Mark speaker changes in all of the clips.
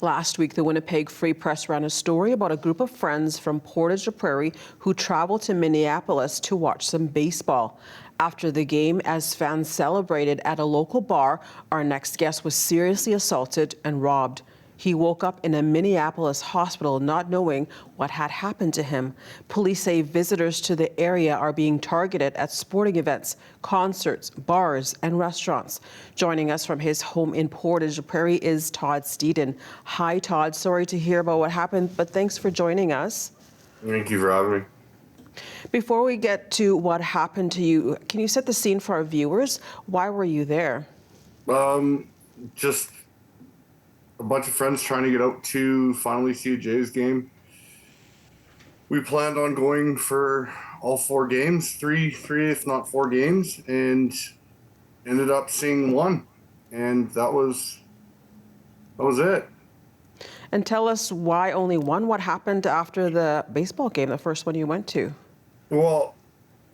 Speaker 1: Last week, the Winnipeg Free Press ran a story about a group of friends from Portage La Prairie who traveled to Minneapolis to watch some baseball. After the game, as fans celebrated at a local bar, our next guest was seriously assaulted and robbed. He woke up in a Minneapolis hospital not knowing what had happened to him. Police say visitors to the area are being targeted at sporting events, concerts, bars, and restaurants. Joining us from his home in Portage La Prairie is Todd Steeden. Hi, Todd. Sorry to hear about what happened, but thanks for joining us.
Speaker 2: Thank you for having me.
Speaker 1: Before we get to what happened to you, can you set the scene for our viewers? Why were you there?
Speaker 2: Just a bunch of friends trying to get out to finally see a Jays game. We planned on going for all 4 games, three if not 4 games, and ended up seeing one, and that was it.
Speaker 1: And tell us why only one. What happened after the baseball game, the first one you went to?
Speaker 2: Well,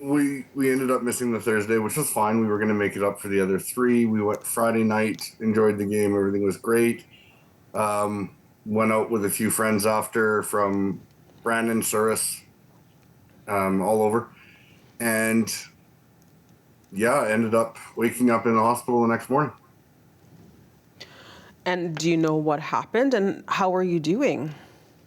Speaker 2: we ended up missing the Thursday, which was fine. We were going to make it up for the other 3. We went Friday night, enjoyed the game, everything was great. Went out with a few friends after from Brandon, Suris, all over. And yeah, ended up waking up in the hospital the next morning.
Speaker 1: And do you know what happened and how are you doing?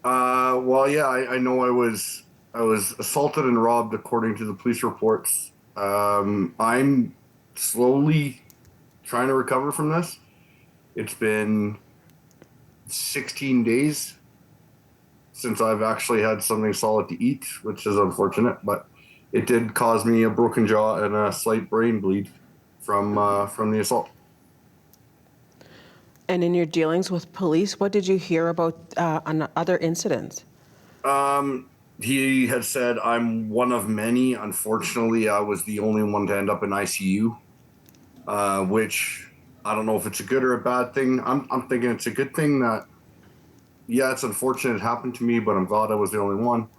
Speaker 2: Well, yeah, I know I was assaulted and robbed according to the police reports. I'm slowly trying to recover from this. It's been 16 days since I've actually had something solid to eat, which is unfortunate, but it did cause me a broken jaw and a slight brain bleed from the assault.
Speaker 1: And in your dealings with police, what did you hear about other incidents?
Speaker 2: He had said, I'm one of many. Unfortunately, I was the only one to end up in ICU, which I don't know if it's a good or a bad thing. I'm thinking it's a good thing that, yeah, it's unfortunate it happened to me, but I'm glad I was the only one.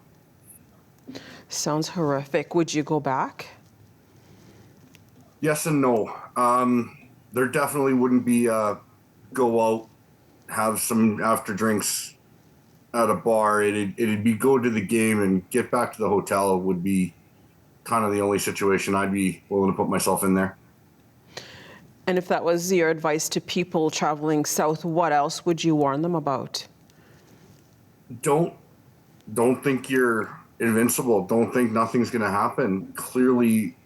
Speaker 1: Sounds horrific. Would you go back?
Speaker 2: Yes and no. There definitely wouldn't be go out, have some after drinks at a bar. It'd be go to the game and get back to the hotel would be kind of the only situation I'd be willing to put myself in there.
Speaker 1: And if that was your advice to people traveling south, what else would you warn them about?
Speaker 2: Don't think you're invincible. Don't think nothing's going to happen. Clearly,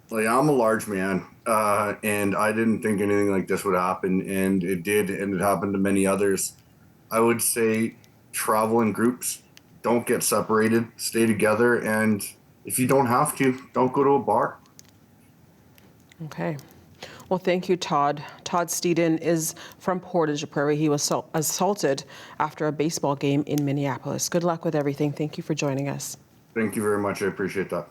Speaker 2: like, I'm a large man, and I didn't think anything like this would happen, and it did, and it happened to many others. I would say travel in groups. Don't get separated. Stay together, and if you don't have to, don't go to a bar.
Speaker 1: Okay. Well, thank you, Todd. Todd Steeden is from Portage La Prairie. He was assaulted after a baseball game in Minneapolis. Good luck with everything. Thank you for joining us.
Speaker 2: Thank you very much. I appreciate that.